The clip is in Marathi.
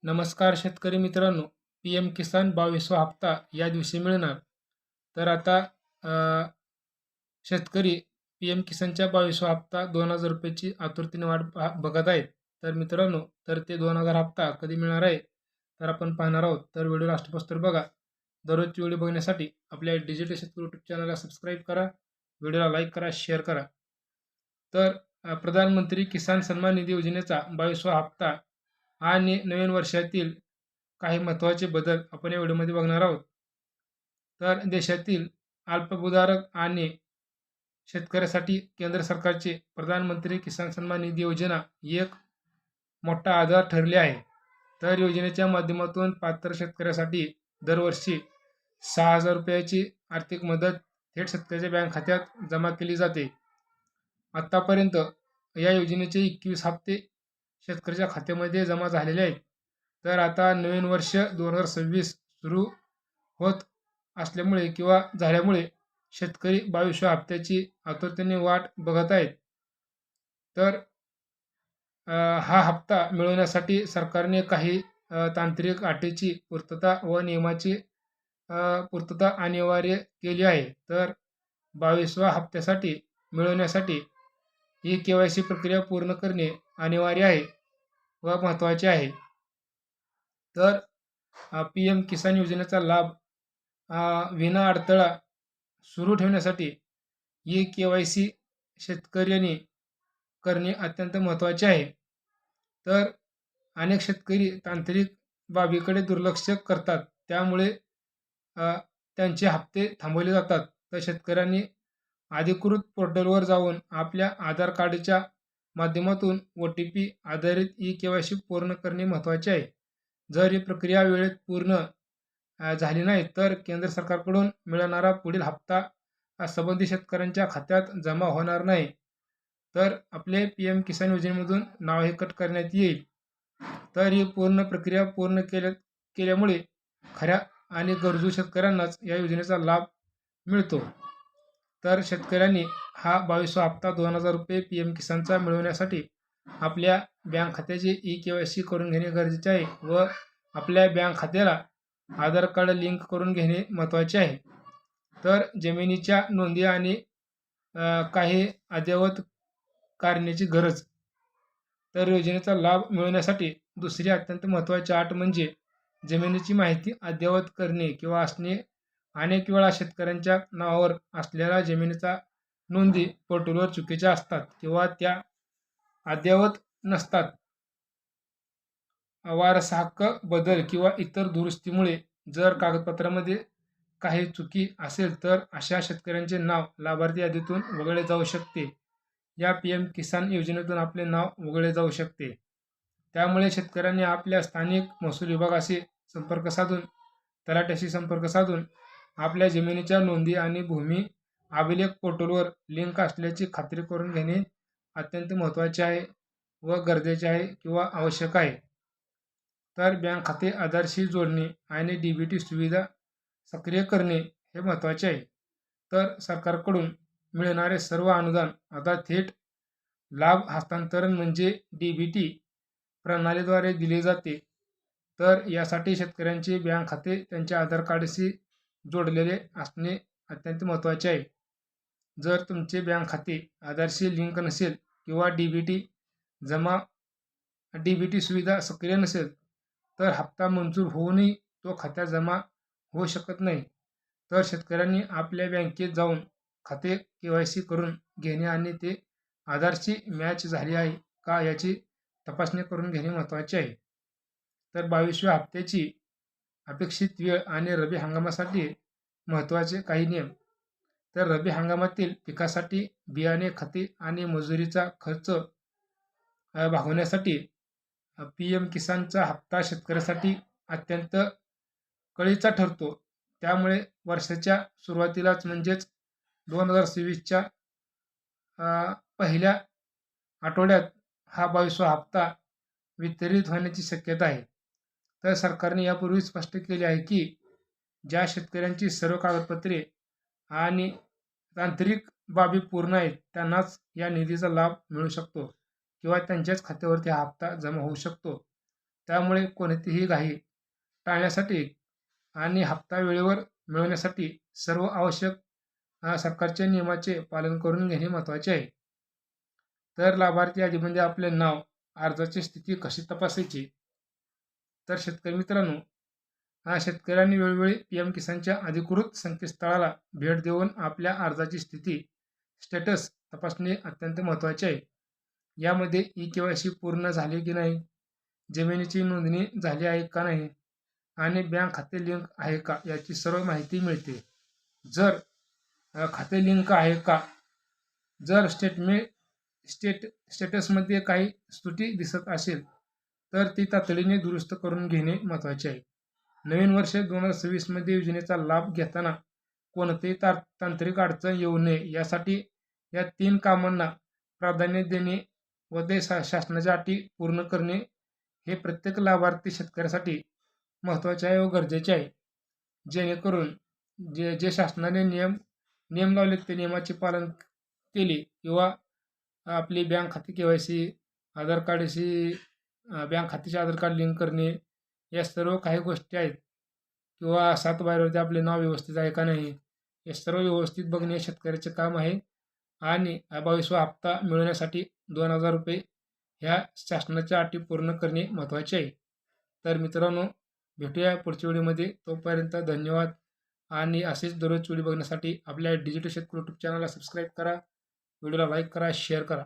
नमस्कार शेतकरी मित्रांनो, पी-एम किसान 22वा हप्ता या दिवशी मिळणार. तर आता शेतकरी पी-एम किसानच्या 22वा हप्ता ₹2000ची आतुरतेने वाट बघत आहेत. तर मित्रांनो, तर ते 2000 हप्ता कधी मिळणार आहे? तर आपण पाहणार आहोत. तर व्हिडिओ लास्टपासून बघा. दररोजची व्हिडिओ बघण्यासाठी आपल्या डिजिटल शेतकरी यूट्यूब चॅनलला सबस्क्राईब करा. व्हिडिओला लाईक करा, शेअर करा. तर प्रधानमंत्री किसान सन्मान निधी योजनेचा 22वा हप्ता आणि नवीन वर्षातील काही महत्त्वाचे बदल आपण या व्हिडिओमध्ये बघणार आहोत. तर देशातील अल्पभूधारक आणि शेतकऱ्यासाठी केंद्र सरकारचे प्रधानमंत्री किसान सन्मान निधी योजना एक मोठा आधार ठरली आहे. तर योजनेच्या माध्यमातून पात्र शेतकऱ्यासाठी दरवर्षी ₹6000ची आर्थिक मदत थेट शेतकऱ्याच्या बँक खात्यात जमा केली जाते. आत्तापर्यंत या योजनेचे 21 हप्ते शेतकऱ्याच्या खात्यामध्ये जमा झालेले आहेत. तर आता नवीन वर्ष 2026 सुरू होत असल्यामुळे किंवा झाल्यामुळे शेतकरी 22व्या हप्त्याची आतुरतेने वाट बघत आहेत. तर हा हप्ता मिळवण्यासाठी सरकारने काही तांत्रिक अटीची पूर्तता व नियमाची पूर्तता अनिवार्य केली आहे. तर 22व्या हप्त्यासाठी मिळवण्यासाठी ही के-वाय-सी प्रक्रिया पूर्ण करणे अनिवार्य आहे व महत्त्वाचे आहे. तर पी-एम किसान योजनेचा लाभ विना अडथळा सुरू ठेवण्यासाठी ही के-वाय-सी शेतकऱ्यांनी करणे अत्यंत महत्त्वाचे आहे. तर अनेक शेतकरी तांत्रिक बाबीकडे दुर्लक्ष करतात. त्यामुळे त्यांचे हप्ते थांबवले जातात. तर शेतकऱ्यांनी अधिकृत पोर्टलवर जाऊन आपल्या आधार कार्डच्या माध्यमातून ओ-टी-पी आधारित ई-के-वाय-सी पूर्ण करणे महत्त्वाचे आहे. जर ही प्रक्रिया वेळेत पूर्ण झाली नाही तर केंद्र सरकारकडून मिळणारा पुढील हप्ता संबंधित शेतकऱ्यांच्या खात्यात जमा होणार नाही. तर आपले पी-एम किसान योजनेमधून नावही कट करण्यात येईल. तर ही पूर्ण प्रक्रिया पूर्ण केल्यामुळे खऱ्या आणि गरजू शेतकऱ्यांनाच या योजनेचा लाभ मिळतो. तर शेतकऱ्यांनी हा 22वा हप्ता ₹2000 पी-एम किसानचा मिळवण्यासाठी आपल्या बँक खात्याचे ई-के-वाय-सी करून घेणे गरजेचे आहे व आपल्या बँक खात्याला आधार कार्ड लिंक करून घेणे महत्त्वाचे आहे. तर जमिनीच्या नोंदी आणि काही अद्ययावत करण्याची गरज. तर योजनेचा लाभ मिळवण्यासाठी दुसरी अत्यंत महत्त्वाची अट म्हणजे जमिनीची माहिती अद्ययावत करणे किंवा असणे. अनेक वेळा शेतकऱ्यांच्या नावावर असलेल्या जमिनीच्या नोंदी पोर्टलवर चुकीच्या असतात किंवा त्या अद्ययावत नसतात. वारसा हक्क बदल किंवा इतर दुरुस्तीमुळे जर कागदपत्रामध्ये काही चुकी असेल तर अशा शेतकऱ्यांचे नाव लाभार्थी यादीतून वगळले जाऊ शकते. या पी-एम किसान योजनेतून आपले नाव वगळले जाऊ शकते. त्यामुळे शेतकऱ्यांनी आपल्या स्थानिक महसूल विभागाशी संपर्क साधून, तलाठ्याशी संपर्क साधून आपल्या जमिनीच्या नोंदी आणि भूमी अभिलेख पोर्टलवर लिंक असल्याची खात्री करून घेणे अत्यंत महत्त्वाचे आहे व गरजेचे आहे किंवा आवश्यक आहे. तर बँक खाते आधारशी जोडणे आणि डी-बी-टी सुविधा सक्रिय करणे हे महत्त्वाचे आहे. तर सरकारकडून मिळणारे सर्व अनुदान आता थेट लाभ हस्तांतरण म्हणजे डी-बी-टी प्रणालीद्वारे दिले जाते. तर यासाठी शेतकऱ्यांचे बँक खाते त्यांच्या आधार कार्डशी जोडलेले असणे अत्यंत महत्त्वाचे आहे. जर तुमचे बँक खाते आधारशी लिंक नसेल किंवा डी-बी-टी सुविधा सक्रिय नसेल तर हप्ता मंजूर होऊनही तो खात्यात जमा होऊ शकत नाही. तर शेतकऱ्यांनी आपल्या बँकेत जाऊन खाते के-वाय-सी करून घेणे आणि ते आधारशी मॅच झाले आहे का याची तपासणी करून घेणे महत्त्वाचे आहे. तर 22व्या हप्त्याची अपेक्षित वेळ आणि रब्बी हंगामासाठी महत्त्वाचे काही नियम. तर रब्बी हंगामातील पिकासाठी बियाणे, खते आणि मजुरीचा खर्च भागवण्यासाठी पी-एम किसानचा हप्ता शेतकऱ्यासाठी अत्यंत कळीचा ठरतो. त्यामुळे वर्षाच्या सुरुवातीलाच म्हणजेच 2026च्या पहिल्या आठवड्यात हा 22वा हप्ता वितरित होण्याची शक्यता आहे. तर सरकारने यापूर्वी स्पष्ट केले आहे की ज्या शेतकऱ्यांची सर्व कागदपत्रे आणि तांत्रिक बाबी पूर्ण आहेत त्यांनाच या निधीचा लाभ मिळू शकतो किंवा त्यांच्याच खात्यावरती हा हप्ता जमा होऊ शकतो. त्यामुळे कोणतीही घाई टाळण्यासाठी आणि हप्ता वेळेवर मिळवण्यासाठी सर्व आवश्यक सरकारच्या नियमाचे पालन करून घेणे महत्त्वाचे आहे. तर लाभार्थी यादीमध्ये आपले नाव, अर्जाची स्थिती कशी तपासायची? तर शेतकरी मित्रांनो, शेतकऱ्यांनी वेळोवेळी पी-एम किसानच्या अधिकृत संकेतस्थळाला भेट देऊन आपल्या अर्जाची स्थिती, स्टेटस तपासणे अत्यंत महत्त्वाचे आहे. यामध्ये ई-के-वाय-सी पूर्ण झाली की नाही, जमिनीची नोंदणी झाली आहे का नाही आणि बँक खाते लिंक आहे का याची सर्व माहिती मिळते. जर खाते लिंक आहे का, जर स्टेटसमध्ये काही त्रुटी दिसत असेल तर ती तातडीने दुरुस्त करून घेणे महत्त्वाचे आहे. नवीन वर्ष 2026 मध्ये योजनेचा लाभ घेताना कोणतेही तांत्रिक अडचण येऊ नये यासाठी या 3 कामांना प्राधान्य देणे व ते शासनाच्या अटी पूर्ण करणे हे प्रत्येक लाभार्थी शेतकऱ्यासाठी महत्त्वाचे आहे व गरजेचे आहे. जेणेकरून जे शासनाने नियम लावले ते नियमाचे पालन केले किंवा आपली बँक खाते के-वाय-सी, आधार कार्डशी बँक खात्याचे आधार कार्ड लिंक करणे, या सर्व काही गोष्टी आहेत किंवा 7 बारावरती आपले नाव व्यवस्थित आहे का नाही, हे सर्व व्यवस्थित बघणे हे शेतकऱ्याचे काम आहे. आणि 22वा हप्ता मिळवण्यासाठी ₹2000 ह्या शासनाच्या अटी पूर्ण करणे महत्त्वाचे आहे. तर मित्रांनो, भेटूया पुढच्या व्हिडिओमध्ये. तोपर्यंत धन्यवाद. आणि असेच दररोज व्हिडिओ बघण्यासाठी आपल्या डिजिटल शेतकरी यूट्यूब चॅनलला सबस्क्राईब करा, व्हिडिओला लाईक करा, शेअर करा.